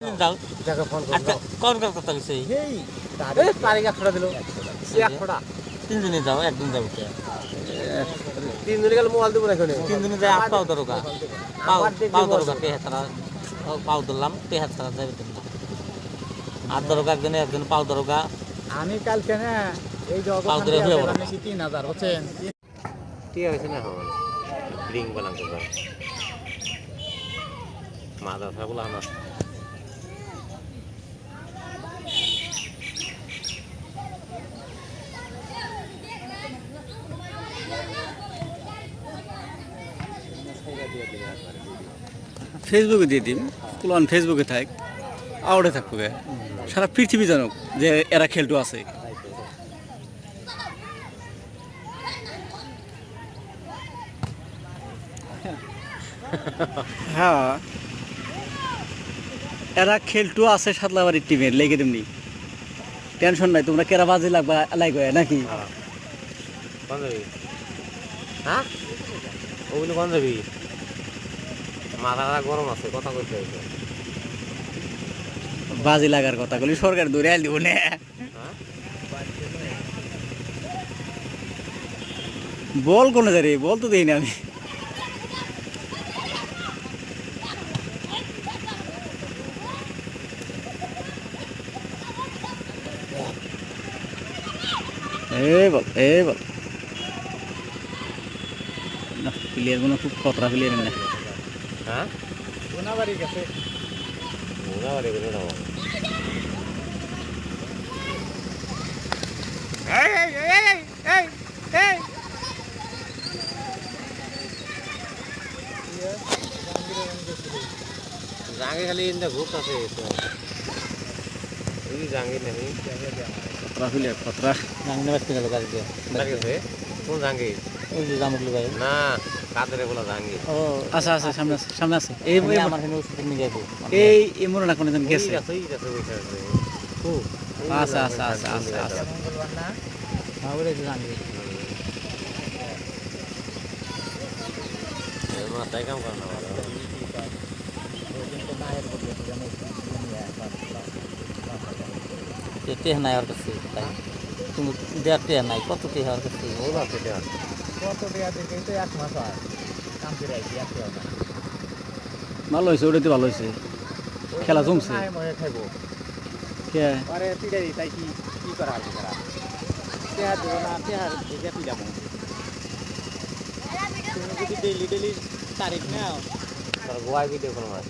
যাও যাকে ফোন করে আচ্ছা কোন কোন কথা কইছে এই তারিখ 100 দিল 100 তিন দিনে যাও একদিন যাও কে 3 দিন গেলে মোবাইল দিব না এখানে তিন দিনে যাই পাও দরগা পাও দরগা কে হাতারা পাও দিলাম কে হাতারা যাবে দিন না আর দরগা একদিন পাও দরগা আমি কালকে না এই যে পাও ধরে হয়ে বড় 3000 বুঝছেন ঠিক আছে না হবে লিঙ্ক বানাতে পারে মাদ্রাসা বলা না ফেসবুকে দিয়ে দিন কুলান ফেসবুকে থাক আউটে থাকবো গে সারা পৃথিবী জানুক যে এরা খেলটু আছে হ্যাঁ এরা খেলটু আছে সাতলাবাড়ির টিমের লেগে তেমনি টেনশন নাই তোমরা কেরা বাজে লাগবা লাগবে নাকি কোন যাবি হ্যাঁ ওগুলো কোন যাবি মাথাটা গরম আছে কথা কইতে হইছে বাজি লাগার কথা বলি সরকার দৌড়ে আল দিব না বল কোন রে বল তো দেই না আমি এ বল না প্লেয়ার গুলো খুব খতরা প্লেয়ার না হ্যাঁ গুনাবাড়ি গেছে মোনা বাড়ি গেল না জাঙ্গি খালি ইন্দা ঘুরত আছে এই জাঙ্গি নাকি খতরা প্লেয়ার খতরা জাঙ্গনে বাস্তি গেল গাড়ি দিয়ে লাগে কোন জাঙ্গি ওই যে জামুকলু ভাই না কাদের বলা জাঙ্গি ও আচ্ছা আচ্ছা সামনে আছে এই আমার এখানে ওষুধ নিয়ে যাবো এই মনে না কোনো জন গেছে এই আছে ওইটা আছে খুব আচ্ছা আচ্ছা আচ্ছা আচ্ছা আচ্ছা মঙ্গলবার না হ্যাঁ ওরে জাঙ্গি মাথায় কাম করে না টেহ নাই ওর কাছে তাই তুমি দেওয়ার টেহ নাই কত টেহ ওর কাছে ওর আছে এটা কত টাকা থেকে তো 1 মাস হয় কাম করে আইছি আর কেউ না ভালো হয়েছে ওটাতে ভালো হয়েছে খেলা জমছে নাই মনে খাইবো কে আরে পিড়াই তাই কি করা হবে তারা টেহার দেবো না টেহার দেখে পিড়াবো তুমি যদি ডেইলি তারিখ নাও তার গোয়ায় ভিডিও কোনো মাছ